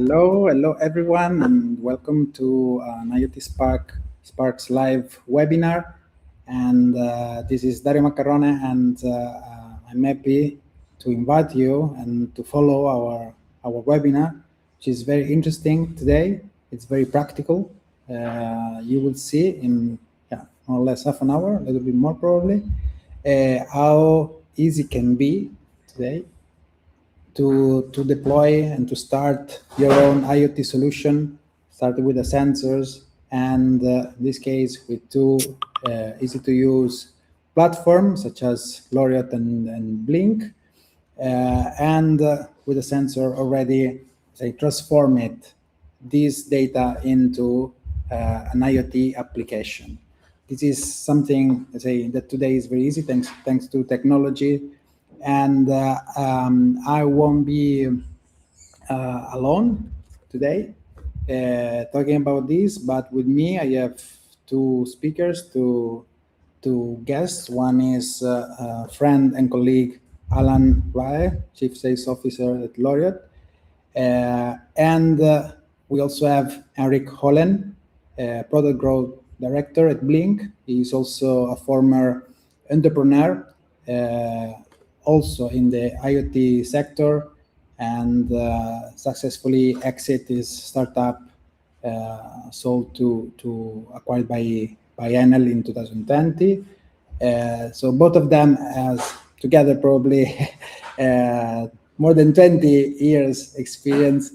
Hello everyone, and welcome to an IoT Sparks live webinar. And this is Dario Maccarone, and I'm happy to invite you and to follow our webinar, which is very interesting today. It's very practical. You will see in more or less half an hour, a little bit more probably, how easy it can be today to deploy and to start your own IoT solution, starting with the sensors, and in this case with two easy to use platforms such as LORIOT and Blynk, and with a sensor already, say, transform this data into an IoT application. This is something, say, that today is very easy thanks to technology. And I won't be alone today talking about this, but with me I have two speakers, two guests. One is friend and colleague Alan Rye, Chief Sales Officer at LORIOT, and we also have Eric Hollen, Product Growth Director at Blynk. He's also a former entrepreneur, also in the IoT sector, and successfully exit his startup, sold to acquired by Enel in 2020. So both of them has together probably more than 20 years experience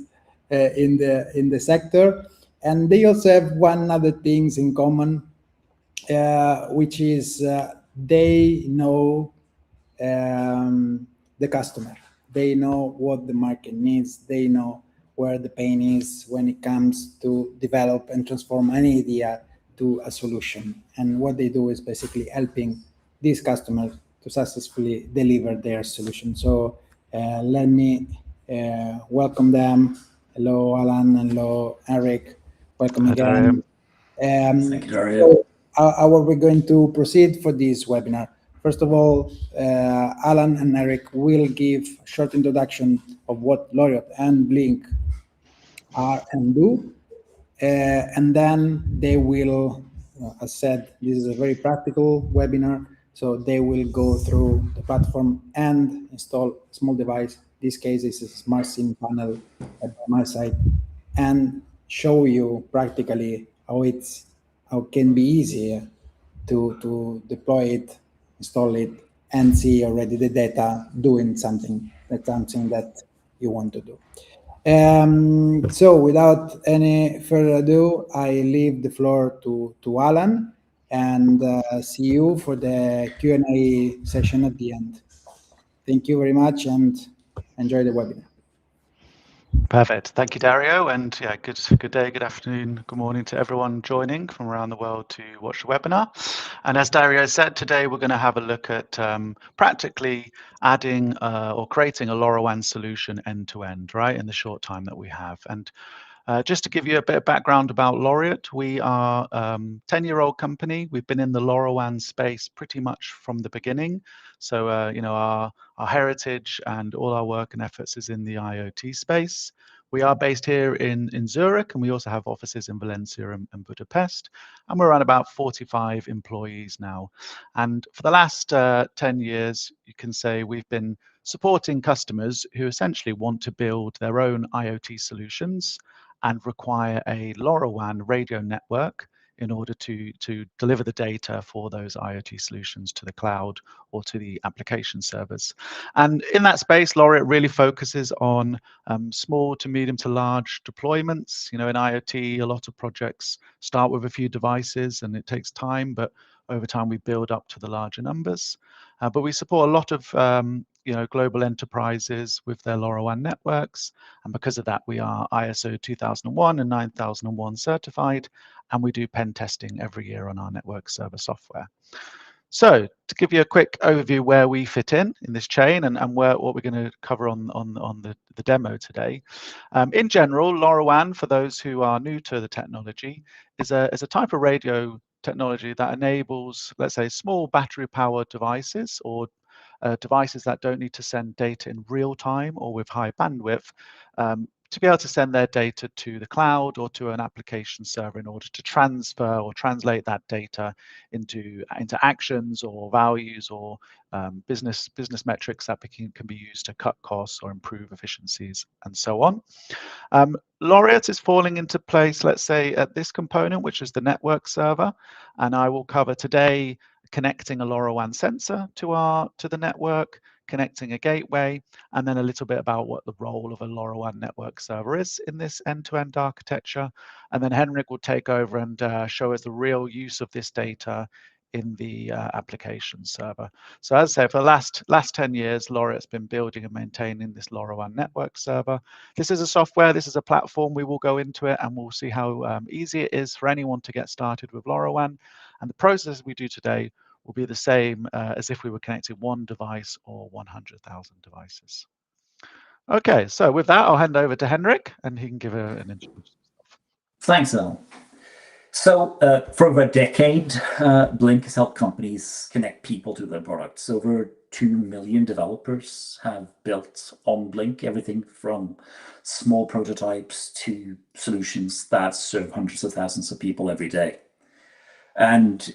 in the sector, and they also have one other things in common, which is they know the customer. They know what the market needs. They know where the pain is when it comes to develop and transform an idea to a solution. And what they do is basically helping these customers to successfully deliver their solution. So let me welcome them. Hello, Alan. Hello, Eric. Welcome again. Thank you, Dario. So how are we going to proceed for this webinar? First of all, Alan and Eric will give a short introduction of what LORIOT and Blynk are and do. And then they will, as said, this is a very practical webinar, so they will go through the platform and install a small device. In this case, it's a smart SIM panel at my side, and show you practically how it can be easier to deploy it, install it, and see already the data doing something. That's something that you want to do. So without any further ado, I leave the floor to Alan, and see you for the Q&A session at the end. Thank you very much, and enjoy the webinar. Perfect. Thank you, Dario. And yeah, good day, good afternoon, good morning to everyone joining from around the world to watch the webinar. And as Dario said, today we're going to have a look at practically adding or creating a LoRaWAN solution end to end, right, in the short time that we have. And just to give you a bit of background about LORIOT, we are a 10-year-old company. We've been in the LoRaWAN space pretty much from the beginning. So, you know, our heritage and all our work and efforts is in the IoT space. We are based here in Zurich, and we also have offices in Valencia and Budapest. And we're around about 45 employees now. And for the last 10 years, you can say we've been supporting customers who essentially want to build their own IoT solutions and require a LoRaWAN radio network in order to deliver the data for those IoT solutions to the cloud or to the application servers. And in that space, LoRiOT really focuses on small to medium to large deployments. You know, in IoT, a lot of projects start with a few devices and it takes time, but over time we build up to the larger numbers. But we support a lot of you know, global enterprises with their LoRaWAN networks, and because of that, we are ISO 2001 and 9001 certified, and we do pen testing every year on our network server software. So, to give you a quick overview where we fit in this chain and what we're going to cover on the demo today. In general, LoRaWAN, for those who are new to the technology, is a type of radio technology that enables, let's say, small battery-powered devices or devices that don't need to send data in real time or with high bandwidth to be able to send their data to the cloud or to an application server in order to transfer or translate that data into actions or values or business metrics that can be used to cut costs or improve efficiencies and so on. LoRiot is falling into place, let's say, at this component, which is the network server, and I will cover today connecting a LoRaWAN sensor to the network, connecting a gateway, and then a little bit about what the role of a LoRaWAN network server is in this end-to-end architecture. And then Henrik will take over and show us the real use of this data in the application server. So as I say, for the last 10 years, LoRiot's been building and maintaining this LoRaWAN network server. This is a software, this is a platform. We will go into it and we'll see how easy it is for anyone to get started with LoRaWAN. And the process we do today will be the same as if we were connecting one device or 100,000 devices. Okay, so with that, I'll hand over to Henrik and he can give an introduction. Thanks, Al. So for over a decade, Blynk has helped companies connect people to their products. Over 2 million developers have built on Blynk, everything from small prototypes to solutions that serve hundreds of thousands of people every day. And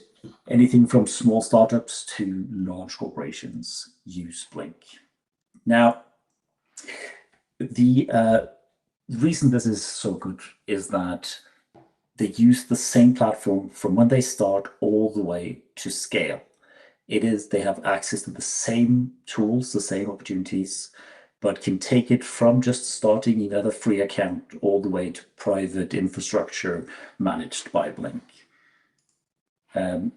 anything from small startups to large corporations use Blynk. Now, the reason this is so good is that they use the same platform from when they start all the way to scale. They have access to the same tools, the same opportunities, but can take it from just starting in a free account all the way to private infrastructure managed by Blynk. And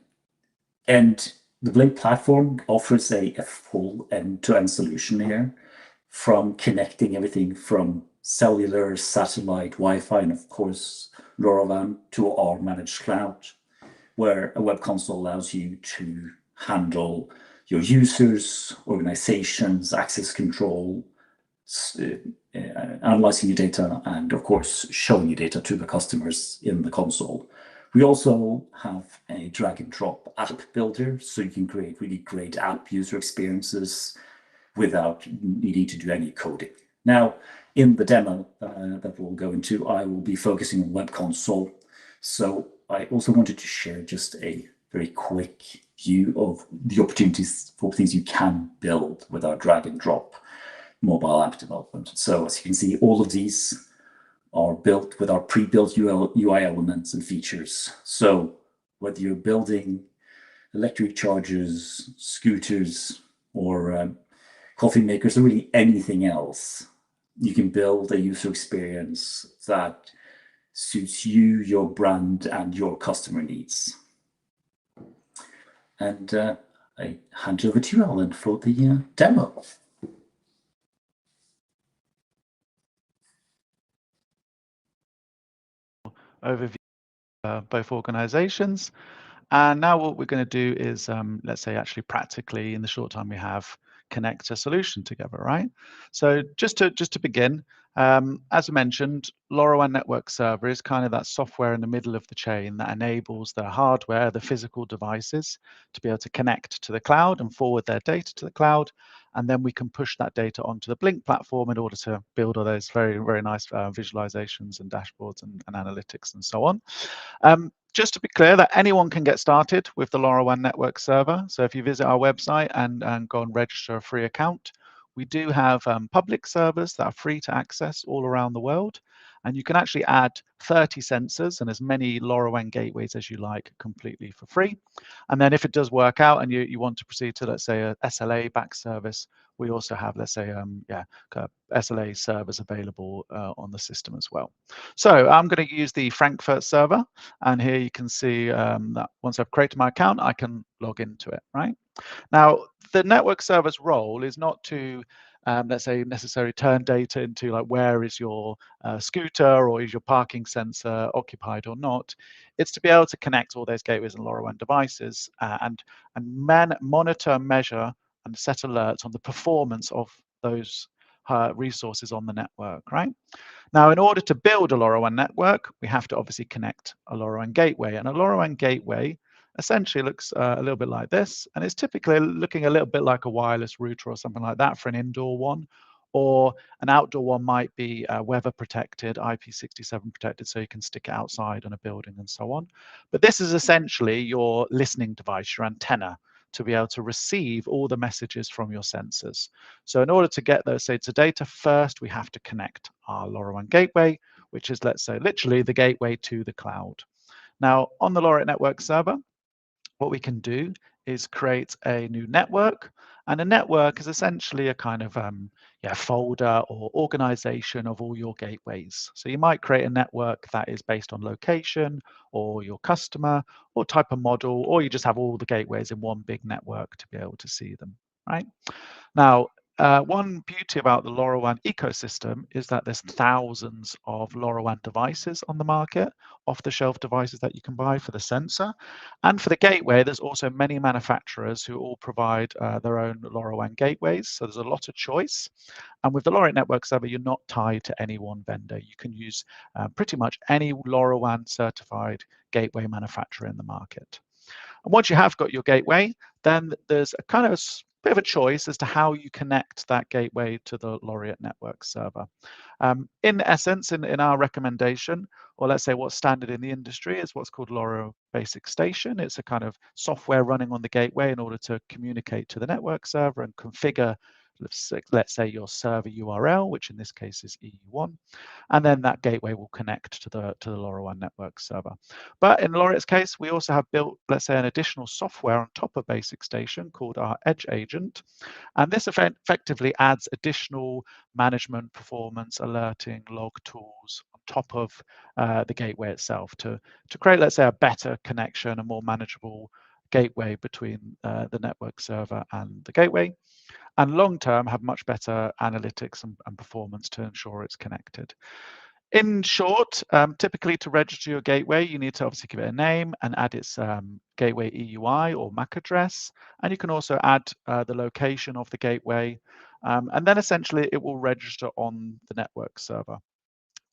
the Blynk platform offers a full end-to-end solution here, from connecting everything from cellular, satellite, Wi-Fi, and of course, LoRaWAN to our managed cloud, where a web console allows you to handle your users, organizations, access control, analyzing your data, and of course, showing your data to the customers in the console. We also have a drag and drop app builder, so you can create really great app user experiences without needing to do any coding. Now, in the demo that we'll go into, I will be focusing on web console. So I also wanted to share just a very quick view of the opportunities for things you can build with our drag and drop mobile app development. So as you can see, all of these are built with our pre-built UI elements and features. So whether you're building electric chargers, scooters, or coffee makers, or really anything else, you can build a user experience that suits you, your brand, and your customer needs. And I hand over to you, Alan, for the demo. Overview both organizations. And now what we're going to do is, let's say, actually practically, in the short time we have, connect a solution together, right? So just to begin, as I mentioned, LoRaWAN network server is kind of that software in the middle of the chain that enables the hardware, the physical devices, to be able to connect to the cloud and forward their data to the cloud. And then we can push that data onto the Blynk platform in order to build all those very, very nice visualizations and dashboards and analytics and so on. Just to be clear, that anyone can get started with the LoRaWAN network server. So if you visit our website and go and register a free account, we do have public servers that are free to access all around the world. And you can actually add 30 sensors and as many LoRaWAN gateways as you like completely for free. And then if it does work out and you want to proceed to, let's say, a SLA back service, we also have, let's say, SLA servers available on the system as well. So I'm going to use the Frankfurt server. And here you can see that once I've created my account, I can log into it, right? Now, the network server's role is not to let's say, necessarily turn data into like where is your scooter or is your parking sensor occupied or not. It's to be able to connect all those gateways and LoRaWAN devices and monitor, measure, and set alerts on the performance of those resources on the network, right? Now, in order to build a LoRaWAN network, we have to obviously connect a LoRaWAN gateway, and a LoRaWAN gateway essentially looks a little bit like this, and it's typically looking a little bit like a wireless router or something like that for an indoor one, or an outdoor one might be weather protected, IP67 protected, so you can stick it outside on a building and so on. But this is essentially your listening device, your antenna, to be able to receive all the messages from your sensors. So in order to get those data, first we have to connect our LoRaWAN gateway, which is, let's say, literally the gateway to the cloud. Now, on the LoRaWAN network server, what we can do is create a new network, and a network is essentially a kind of folder or organization of all your gateways. So you might create a network that is based on location or your customer or type of model, or you just have all the gateways in one big network to be able to see them, right? Now, one beauty about the LoRaWAN ecosystem is that there's thousands of LoRaWAN devices on the market, off-the-shelf devices that you can buy for the sensor. And for the gateway, there's also many manufacturers who all provide their own LoRaWAN gateways. So there's a lot of choice. And with the LoRaWAN network server, you're not tied to any one vendor. You can use pretty much any LoRaWAN certified gateway manufacturer in the market. And once you have got your gateway, then there's a kind of bit of a choice as to how you connect that gateway to the LoRiot network server. In essence, in our recommendation, or let's say what's standard in the industry, is what's called LoRa Basic Station. It's a kind of software running on the gateway in order to communicate to the network server and configure, let's say, your server URL, which in this case is EU1, and then that gateway will connect to the LoRaWAN network server. But in LoRiot's case, we also have built, let's say, an additional software on top of Basic Station called our Edge Agent, and this effectively adds additional management, performance, alerting, log tools on top of the gateway itself to create, let's say, a better connection, a more manageable gateway between the network server and the gateway, and long term have much better analytics and performance to ensure it's connected. In short, typically to register your gateway, you need to obviously give it a name and add its gateway EUI or MAC address. And you can also add the location of the gateway. And then essentially it will register on the network server.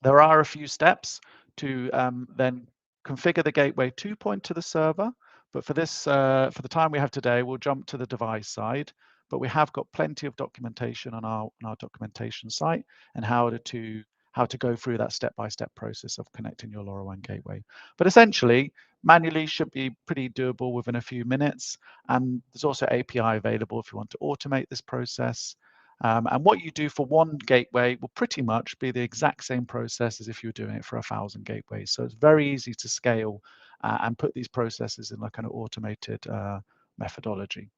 There are a few steps to then configure the gateway to point to the server. But for this, for the time we have today, we'll jump to the device side. But we have got plenty of documentation on our documentation site and how to go through that step-by-step process of connecting your LoRaWAN gateway. But essentially, manually should be pretty doable within a few minutes. And there's also API available if you want to automate this process. And what you do for one gateway will pretty much be the exact same process as if you were doing it for 1,000 gateways. So it's very easy to scale and put these processes in like an automated methodology.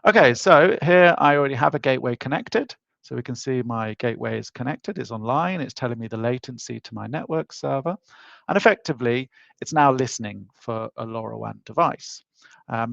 Okay, so here I already have a gateway connected. So we can see my gateway is connected, it's online, it's telling me the latency to my network server. And effectively, it's now listening for a LoRaWAN device.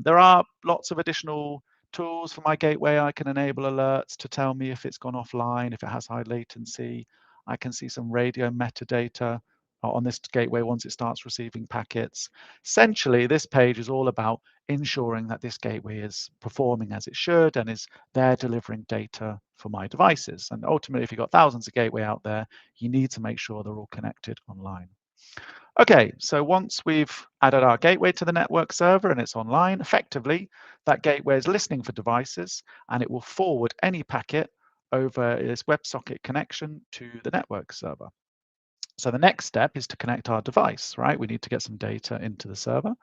There are lots of additional tools for my gateway. I can enable alerts to tell me if it's gone offline, if it has high latency. I can see some radio metadata on this gateway once it starts receiving packets. Essentially, this page is all about ensuring that this gateway is performing as it should and is there delivering data for my devices. And ultimately, if you've got thousands of gateway out there, you need to make sure they're all connected online. Okay, so once we've added our gateway to the network server and it's online, effectively, that gateway is listening for devices and it will forward any packet over its WebSocket connection to the network server. So the next step is to connect our device, right? We need to get some data into the server.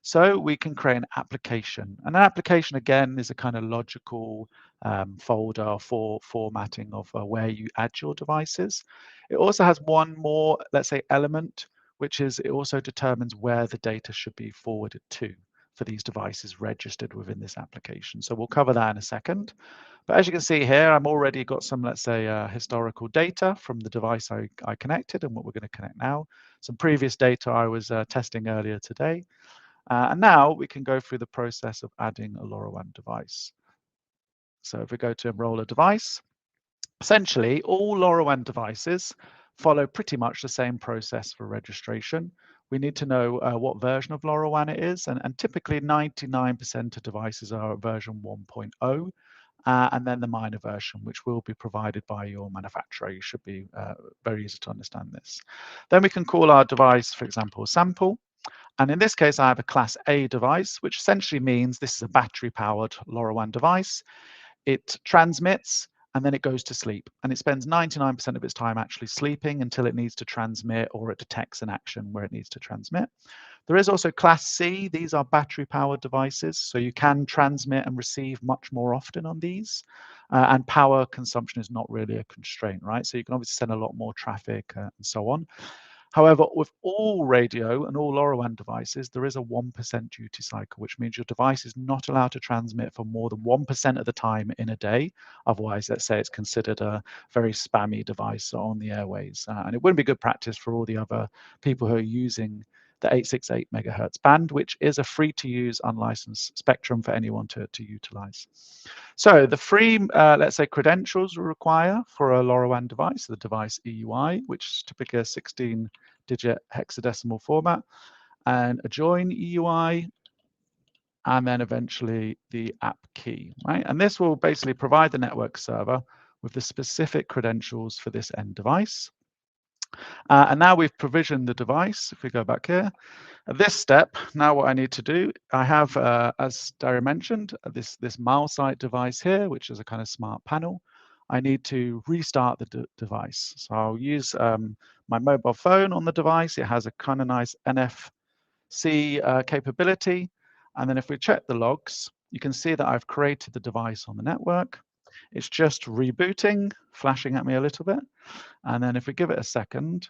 So we can create an application. And an application, again, is a kind of logical folder for formatting of where you add your devices. It also has one more, let's say, element, which is it also determines where the data should be forwarded to for these devices registered within this application. So we'll cover that in a second. But as you can see here, I've already got some, let's say, historical data from the device I connected and what we're going to connect now. Some previous data I was testing earlier today. And now we can go through the process of adding a LoRaWAN device. So if we go to enroll a device, essentially all LoRaWAN devices follow pretty much the same process for registration. We need to know what version of LoRaWAN it is, and typically 99% of devices are version 1.0. And then the minor version, which will be provided by your manufacturer. You should be very easy to understand this. Then we can call our device, for example, sample. And in this case, I have a class A device, which essentially means this is a battery-powered LoRaWAN device. It transmits and then it goes to sleep. And it spends 99% of its time actually sleeping until it needs to transmit, or it detects an action where it needs to transmit. There is also Class C. These are battery-powered devices, so you can transmit and receive much more often on these. And power consumption is not really a constraint, right? So you can obviously send a lot more traffic and so on. However, with all radio and all LoRaWAN devices, there is a 1% duty cycle, which means your device is not allowed to transmit for more than 1% of the time in a day. Otherwise, let's say it's considered a very spammy device on the airways. And it wouldn't be good practice for all the other people who are using the 868 megahertz band, which is a free-to-use unlicensed spectrum for anyone to utilize. So the free, let's say, credentials we require for a LoRaWAN device, the device EUI, which is typically a 16-digit hexadecimal format, and a join EUI, and then eventually the app key, right? And this will basically provide the network server with the specific credentials for this end device. And now we've provisioned the device. If we go back here, at this step, now what I need to do, I have, as Dario mentioned, this MileSight device here, which is a kind of smart panel. I need to restart the device. So I'll use my mobile phone on the device. It has a kind of nice NFC capability. And then if we check the logs, you can see that I've created the device on the network. It's just rebooting, flashing at me a little bit. And then if we give it a second,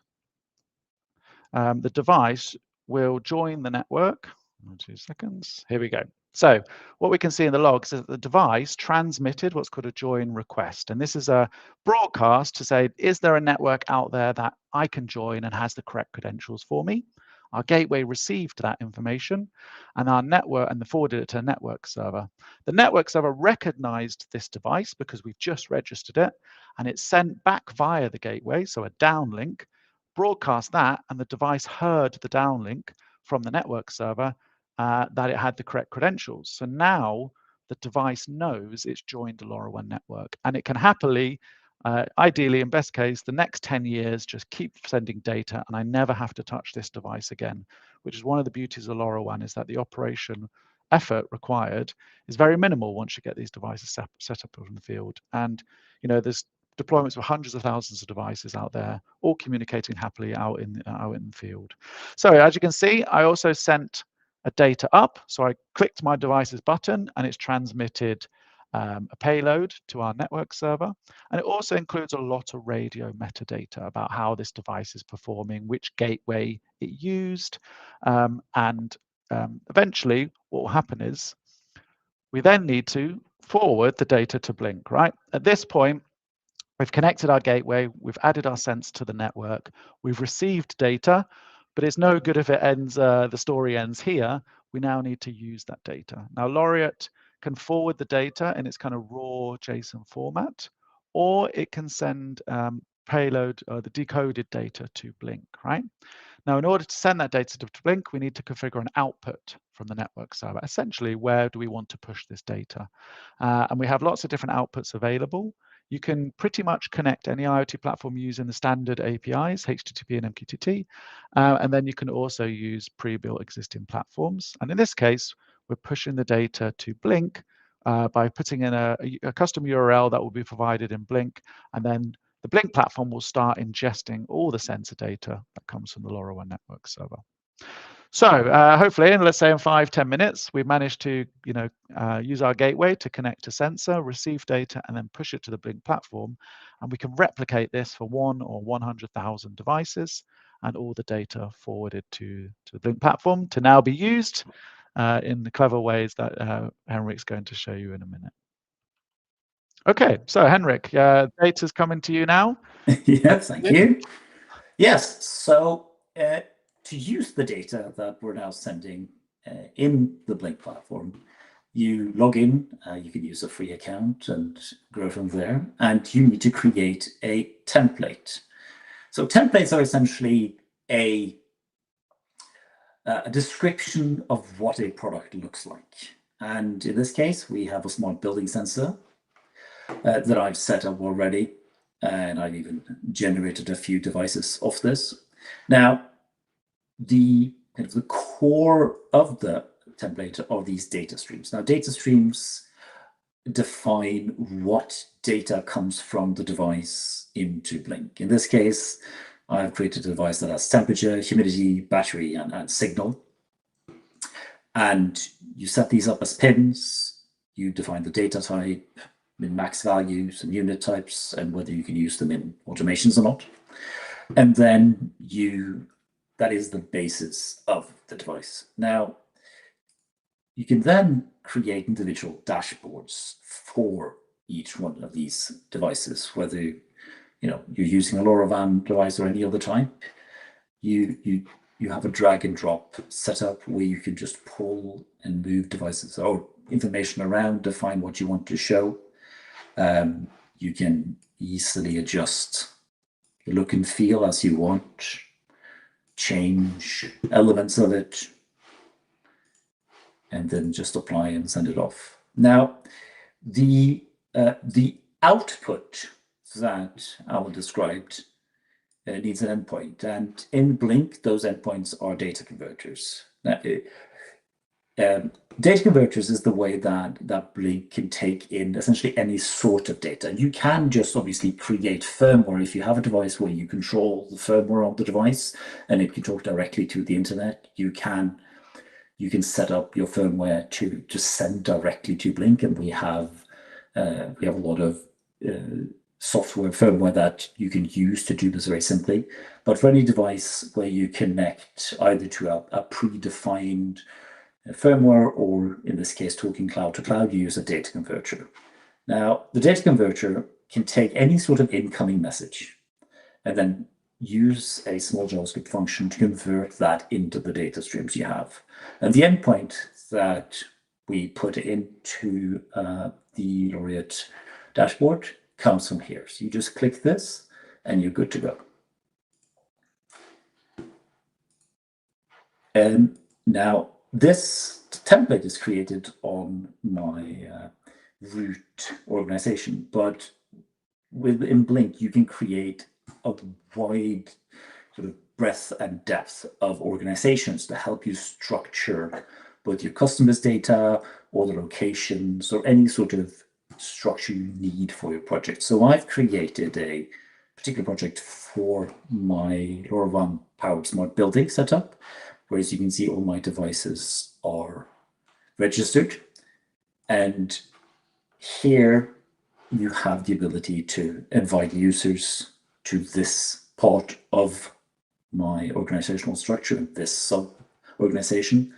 the device will join the network. 2 seconds. Here we go. So what we can see in the logs is that the device transmitted what's called a join request. And this is a broadcast to say, is there a network out there that I can join and has the correct credentials for me? Our gateway received that information, and our network and forwarded it to a network server. The network server recognized this device because we've just registered it, and it's sent back via the gateway, so a downlink, broadcast that, and the device heard the downlink from the network server that it had the correct credentials. So now the device knows it's joined the LoRaWAN network, and it can happily, ideally, in best case, the next 10 years, just keep sending data, and I never have to touch this device again, which is one of the beauties of LoRaWAN, is that the operation effort required is very minimal once you get these devices set up in the field. And, you know, there's deployments of hundreds of thousands of devices out there, all communicating happily out in the field. So as you can see, I also sent a data up. So I clicked my device's button, and it's transmitted a payload to our network server. And it also includes a lot of radio metadata about how this device is performing, which gateway it used. Eventually, what will happen is we then need to forward the data to Blynk, right? At this point, we've connected our gateway, we've added our sense to the network, we've received data, but it's no good if it ends, the story ends here. We now need to use that data. Now, LORIOT can forward the data in its kind of raw JSON format, or it can send payload, the decoded data to Blynk, right? Now, in order to send that data to Blynk, we need to configure an output from the network server. Essentially, where do we want to push this data? And we have lots of different outputs available. You can pretty much connect any IoT platform using the standard APIs, HTTP and MQTT. And then you can also use pre-built existing platforms. And in this case, we're pushing the data to Blynk by putting in a custom URL that will be provided in Blynk. And then the Blynk platform will start ingesting all the sensor data that comes from the LoRaWAN network server. So hopefully, let's say in 5-10 minutes, we've managed to use our gateway to connect to sensor, receive data, and then push it to the Blynk platform. And we can replicate this for 1 or 100,000 devices, and all the data forwarded to the Blynk platform to now be used in the clever ways that Henrik's going to show you in a minute. Okay, so Henrik, data's coming to you now. Yes, thank you. Yes, so to use the data that we're now sending in the Blynk platform, you log in, you can use a free account and grow from there, and you need to create a template. So templates are essentially a description of what a product looks like. And in this case, we have a smart building sensor that I've set up already, and I've even generated a few devices of this. Now, the core of the template are these data streams. Now, data streams define what data comes from the device into Blynk. In this case, I've created a device that has temperature, humidity, battery, and signal. And you set these up as pins. You define the data type, min-max values, and unit types, and whether you can use them in automations or not. And then that is the basis of the device. Now, you can then create individual dashboards for each one of these devices, whether you're using a LoRaWAN device or any other type. You have a drag and drop setup where you can just pull and move devices or information around, define what you want to show. You can easily adjust the look and feel as you want, change elements of it, and then just apply and send it off. Now, the output that Alan described needs an endpoint, and in Blynk, those endpoints are data converters. Now, data converters is the way that Blynk can take in essentially any sort of data. You can just obviously create firmware if you have a device where you control the firmware of the device and it can talk directly to the internet. You can set up your firmware to send directly to Blynk, and we have a lot of software firmware that you can use to do this very simply. But for any device where you connect either to a predefined firmware, or in this case, talking cloud to cloud, you use a data converter. Now, the data converter can take any sort of incoming message and then use a small JavaScript function to convert that into the data streams you have. And the endpoint that we put into the LORIOT dashboard comes from here. So you just click this and you're good to go. And now this template is created on my root organization, but within Blynk, you can create a wide sort of breadth and depth of organizations to help you structure both your customers' data or the locations or any sort of structure you need for your project. So I've created a particular project for my LoRaWAN powered smart building setup, where as you can see, all my devices are registered. And here you have the ability to invite users to this part of my organizational structure, this sub-organization.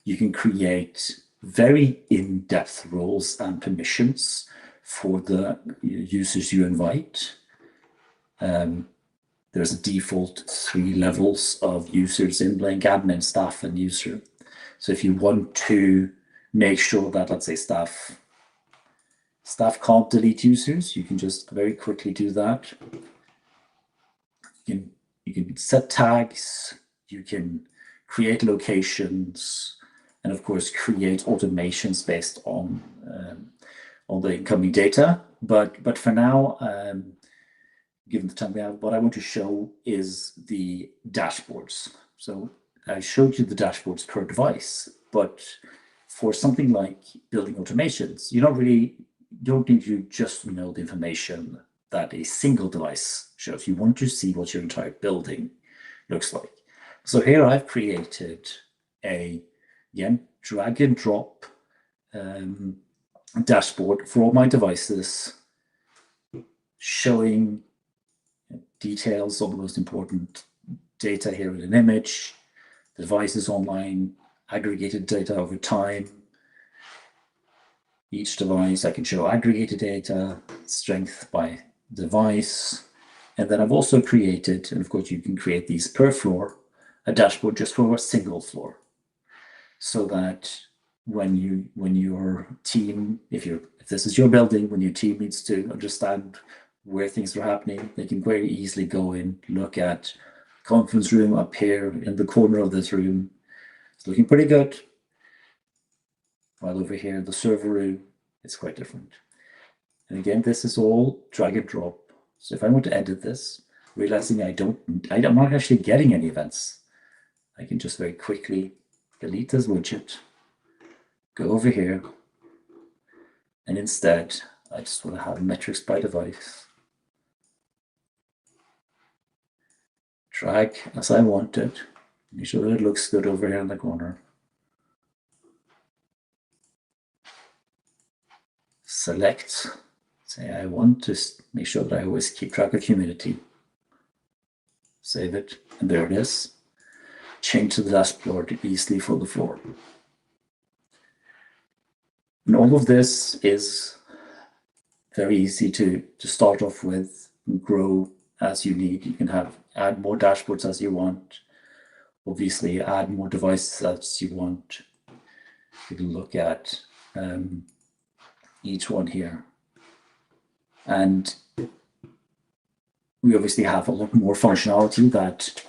You can create very in-depth roles and permissions for the users you invite. There's a default 3 levels of users in Blynk: admin, staff, and user. So if you want to make sure that, let's say, staff can't delete users, you can just very quickly do that. You can set tags, you can create locations, and of course create automations based on the incoming data. But for now, given the time we have, what I want to show is the dashboards. So I showed you the dashboards per device, but for something like building automations, you don't need to just know the information that a single device shows. You want to see what your entire building looks like. So here I've created a, again, drag and drop dashboard for all my devices, showing details on the most important data here in an image, the devices online, aggregated data over time. Each device, I can show aggregated data, strength by device. And then I've also created, and of course you can create these per floor, a dashboard just for a single floor. So that when your team, if this is your building, when your team needs to understand where things are happening, they can very easily go in, look at conference room up here in the corner of this room. It's looking pretty good. While over here, the server room, it's quite different. And again, this is all drag and drop. So if I want to edit this, realizing I'm not actually getting any events, I can just very quickly delete this widget, go over here, And instead, I just want to have metrics by device. Drag as I want it. Make sure that it looks good over here in the corner. Select. Say I want to make sure that I always keep track of humidity. Save it, and there it is. Change to the dashboard easily for the floor. And all of this is very easy to start off with and grow as you need. You can add more dashboards as you want. Obviously, add more devices as you want. You can look at each one here. And we obviously have a lot more functionality that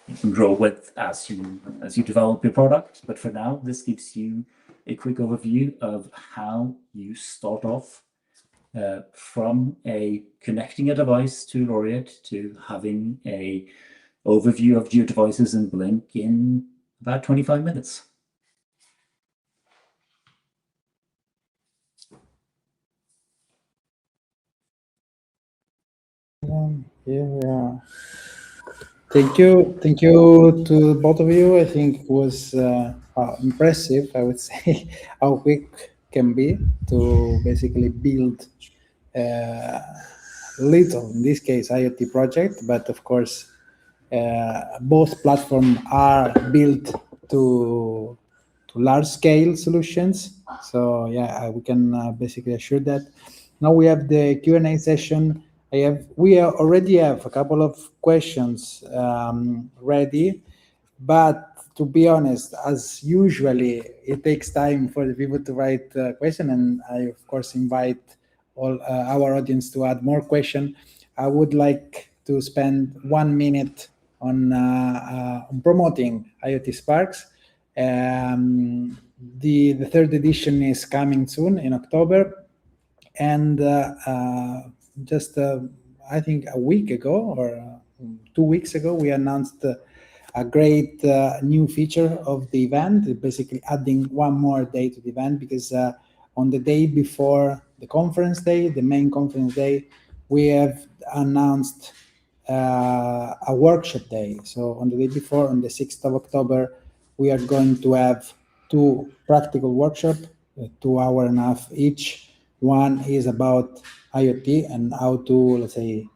you can grow with as you develop your product. But for now, this gives you a quick overview of how you start off from connecting a device to LoRiot to having a overview of your devices in Blynk in about 25 minutes. Here we are. Thank you to both of you. I think it was impressive, I would say, how quick can be to basically build little, in this case, IoT project, but of course, both platforms are built to large-scale solutions. So yeah, we can basically assure that. Now we have the Q&A session. We already have a couple of questions ready, but to be honest, as usually, it takes time for the people to write a question, and I of course invite all our audience to add more questions. I would like to spend 1 minute on promoting IoT Sparks. The third edition is coming soon in October, and just I think a week ago or 2 weeks ago, we announced a great new feature of the event, basically adding one more day to the event, because on the day before the conference day, the main conference day, we have announced a workshop day. So on the day before, on the 6th of October, we are going to have 2 practical workshops, 2 hours and a half each. One is about IoT and how to, let's say,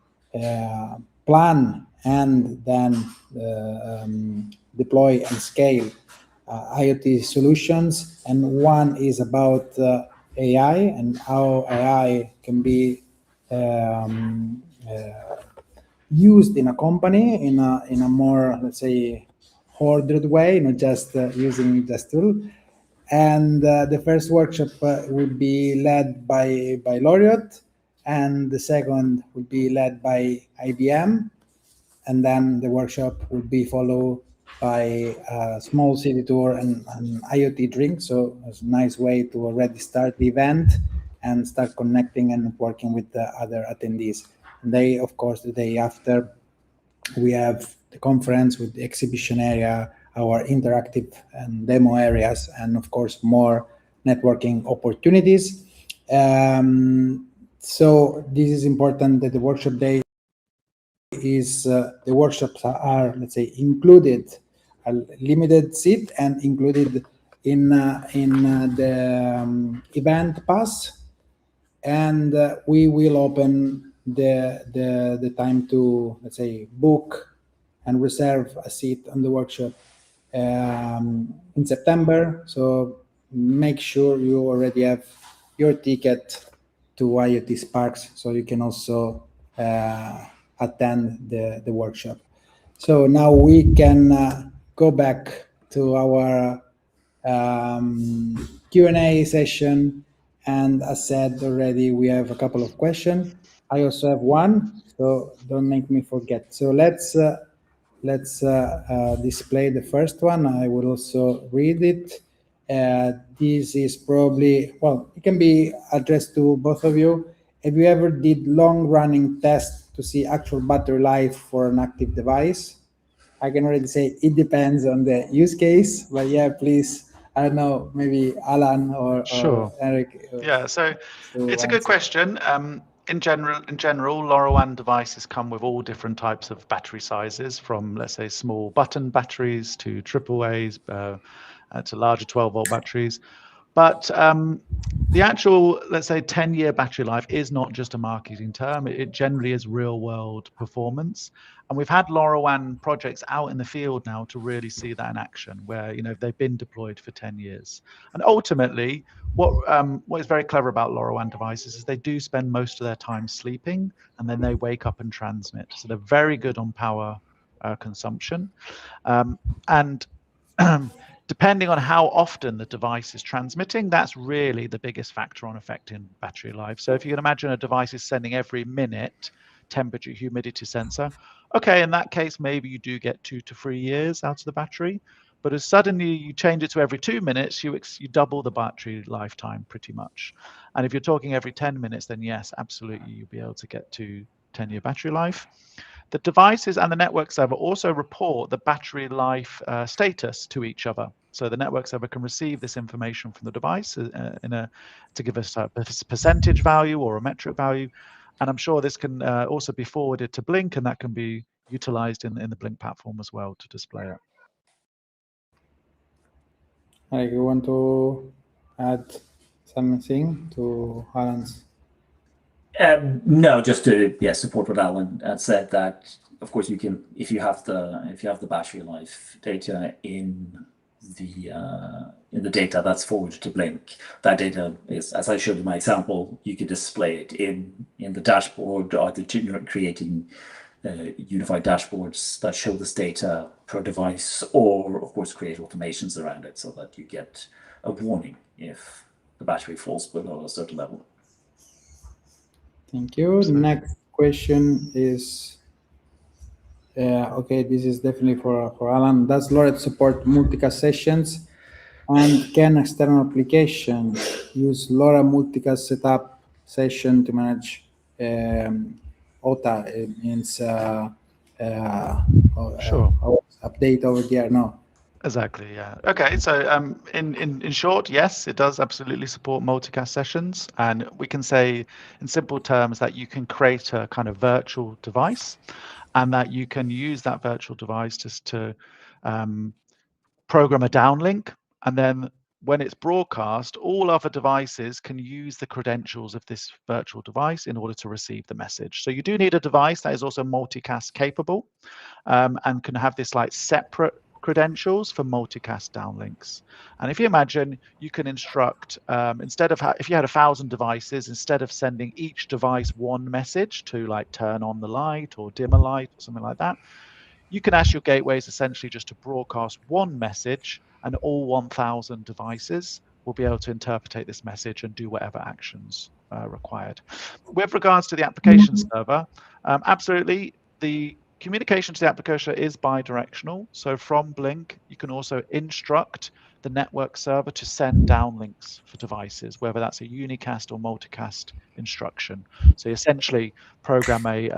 plan and then deploy and scale IoT solutions. And one is about AI and how AI can be used in a company in a more, let's say, ordered way, not just using just tool. And the first workshop will be led by LoRiot, and the second will be led by IBM, and then the workshop will be followed by a small city tour and an IoT drink. So it's a nice way to already start the event and start connecting and working with the other attendees. And they, of course, the day after, we have the conference with the exhibition area, our interactive and demo areas, and of course, more networking opportunities. So this is important that the workshop day is, the workshops are, let's say, included, a limited seat and included in the event pass. And we will open the time to, let's say, book and reserve a seat on the workshop in September. So make sure you already have your ticket to IoT Sparks, so you can also attend the workshop. So now we can go back to our Q&A session. And as said already, we have a couple of questions. I also have one, so don't make me forget. So let's display the first one. I will also read it. This is probably, well, it can be addressed to both of you. Have you ever did long-running tests to see actual battery life for an active device? I can already say it depends on the use case, but yeah, please I don't know, maybe Alan or Eric. Yeah, so it's a good question. In general, LoRaWAN devices come with all different types of battery sizes, from let's say small button batteries to AAAs to larger 12-volt batteries. But the actual, let's say, 10-year battery life is not just a marketing term. It generally is real-world performance. And we've had LoRaWAN projects out in the field now to really see that in action, where they've been deployed for 10 years. And ultimately, what is very clever about LoRaWAN devices is they do spend most of their time sleeping, and then they wake up and transmit. So they're very good on power consumption. And depending on how often the device is transmitting, that's really the biggest factor on affecting battery life. So if you can imagine a device is sending every minute temperature, humidity sensor, okay, in that case, maybe you do get 2 to 3 years out of the battery. But as suddenly you change it to every 2 minutes, you double the battery lifetime pretty much. And if you're talking every 10 minutes, then yes, absolutely, you'll be able to get to 10-year battery life. The devices and the network server also report the battery life status to each other. So the network server can receive this information from the device to give us a percentage value or a metric value. And I'm sure this can also be forwarded to Blynk, and that can be utilized in the Blynk platform as well to display it. Eric, you want to add something to Alan's? No, just to support what Alan said. That of course you can, if you have the battery life data in the data that's forwarded to Blynk. That data is, as I showed in my example, you can display it in the dashboard, either creating unified dashboards that show this data per device, or of course create automations around it so that you get a warning if the battery falls below a certain level. Thank you. The next question is, okay, this is definitely for Alan. Does LoRaWAN support multicast sessions? And can external application use LoRa multicast setup session to manage OTA? It means Sure. Update over there. No. Exactly. Yeah. Okay. So in short, yes, it does absolutely support multicast sessions, and we can say in simple terms that you can create a kind of virtual device, and that you can use that virtual device just to program a downlink, and then when it's broadcast, all other devices can use the credentials of this virtual device in order to receive the message. So you do need a device that is also multicast capable, and can have this like separate credentials for multicast downlinks. And if you imagine, you can instruct, instead of if you had 1,000 devices, instead of sending each device one message to like turn on the light or dim a light or something like that, you can ask your gateways essentially just to broadcast one message, and all 1,000 devices will be able to interpret this message and do whatever actions required. With regards to the application server, absolutely, the communication to the application is bidirectional. So from Blynk, you can also instruct the network server to send downlinks for devices, whether that's a unicast or multicast instruction. So you essentially program a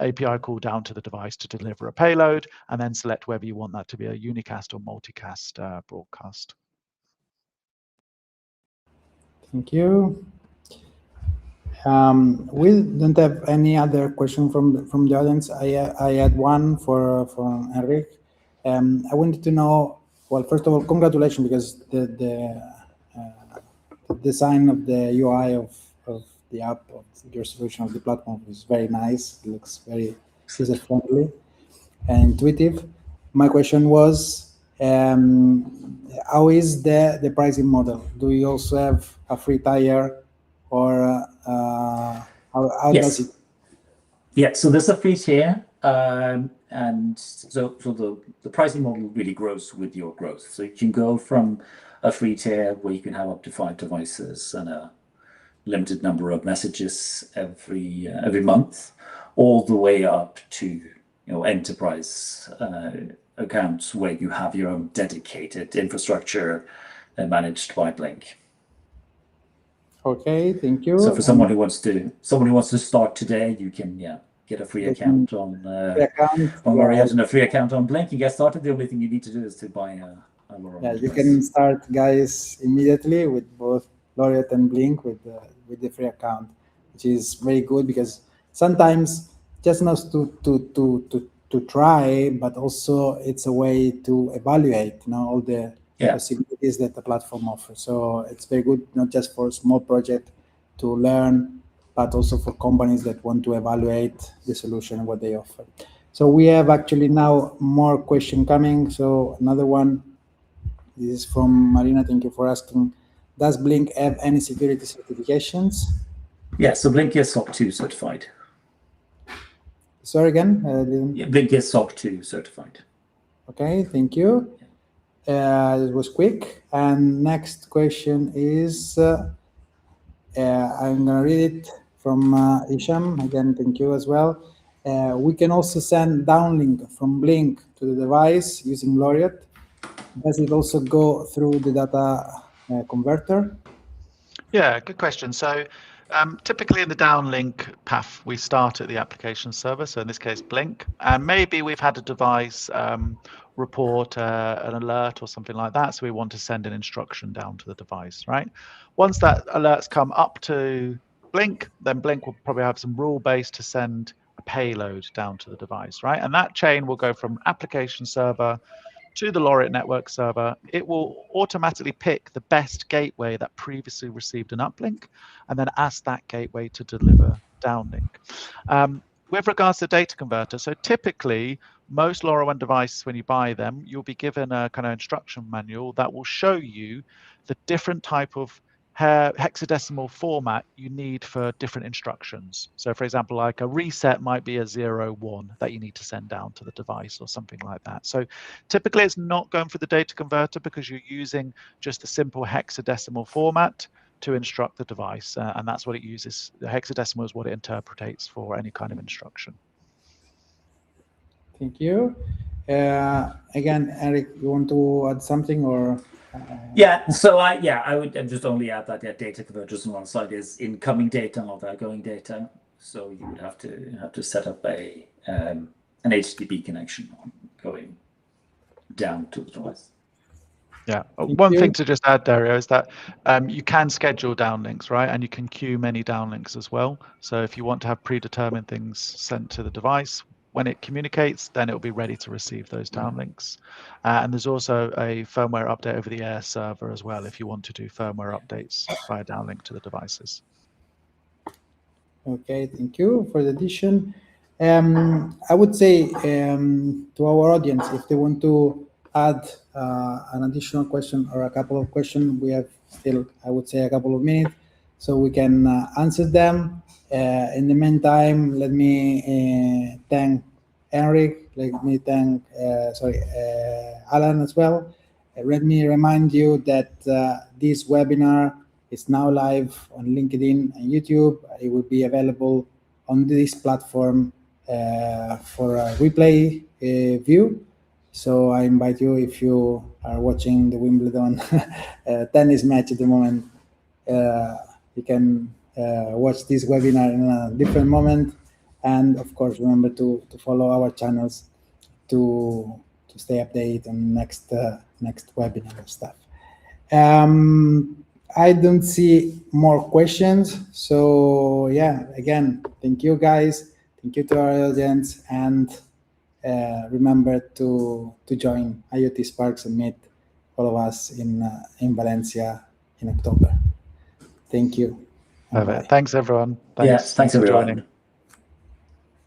API call down to the device to deliver a payload, and then select whether you want that to be a unicast or multicast broadcast. Thank you. We don't have any other question from the audience. I had one for Eric. I wanted to know, well, first of all, congratulations, because the design of the UI of the app, of your solution, of the platform, is very nice. It looks very user-friendly and intuitive. My question was, how is the pricing model? Do you also have a free tier, or how does it? Yeah, so there's a free tier, and so the pricing model really grows with your growth. So you can go from a free tier where you can have up to 5 devices and a limited number of messages every month, all the way up to enterprise accounts where you have your own dedicated infrastructure managed by Blynk. Okay, thank you. So for someone who wants to start today, you can get a free account on LoRaWAN and a free account on Blynk. You get started. The only thing you need to do is to buy Yeah, you can start, guys, immediately with both LORIOT and Blynk with the free account, which is very good because sometimes just not to try, but also it's a way to evaluate, all the possibilities that the platform offers. So it's very good, not just for small project to learn, but also for companies that want to evaluate the solution and what they offer. So we have actually now more question coming. So another one. This is from Marina. Thank you for asking. Does Blynk have any security certifications? Yeah, so Blynk is SOC 2 certified. Sorry again? Blynk is SOC 2 certified. Okay, thank you. It was quick. And next question is, I'm going to read it from Isham. Again, thank you as well. We can also send downlink from Blynk to the device using LORIOT. Does it also go through the data converter? Yeah, good question. So typically in the downlink path, we start at the application server, so in this case, Blynk, and maybe we've had a device report an alert or something like that, so we want to send an instruction down to the device, right? Once that alert's come up to Blynk, then Blynk will probably have some rule base to send a payload down to the device, right? And that chain will go from application server to the LoRaWAN network server. It will automatically pick the best gateway that previously received an uplink and then ask that gateway to deliver downlink. With regards to data converter, so typically most LoRaWAN devices, when you buy them, you'll be given a kind of instruction manual that will show you the different type of hexadecimal format you need for different instructions. So for example, like a reset might be a 0-1 that you need to send down to the device or something like that. So typically it's not going for the data converter because you're using just a simple hexadecimal format to instruct the device, and that's what it uses. The hexadecimal is what it interpretates for any kind of instruction. Thank you. Again, Eric, you want to add something or? Yeah, so I would just only add that data converters on one side is incoming data, not outgoing data. So you would have to set up an HTTP connection going down to the device. Yeah, one thing to just add, Dario, is that you can schedule downlinks, right? And you can queue many downlinks as well. So if you want to have predetermined things sent to the device, when it communicates, then it will be ready to receive those downlinks. And there's also a firmware update over the air server as well, if you want to do firmware updates via downlink to the devices. Okay, thank you for the addition. I would say to our audience, if they want to add an additional question or a couple of questions, we have still, I would say, a couple of minutes, so we can answer them. In the meantime, let me thank Eric, let me thank, Alan as well. Let me remind you that this webinar is now live on LinkedIn and YouTube. It will be available on this platform for a replay view. So I invite you, if you are watching the Wimbledon tennis match at the moment, you can watch this webinar in a different moment. And of course, remember to follow our channels to stay updated on next webinar stuff. I don't see more questions. So yeah, again, thank you guys. Thank you to our audience, and remember to join IoT Sparks and meet all of us in Valencia in October. Thank you. Perfect. Thanks everyone. Thanks everyone. For joining.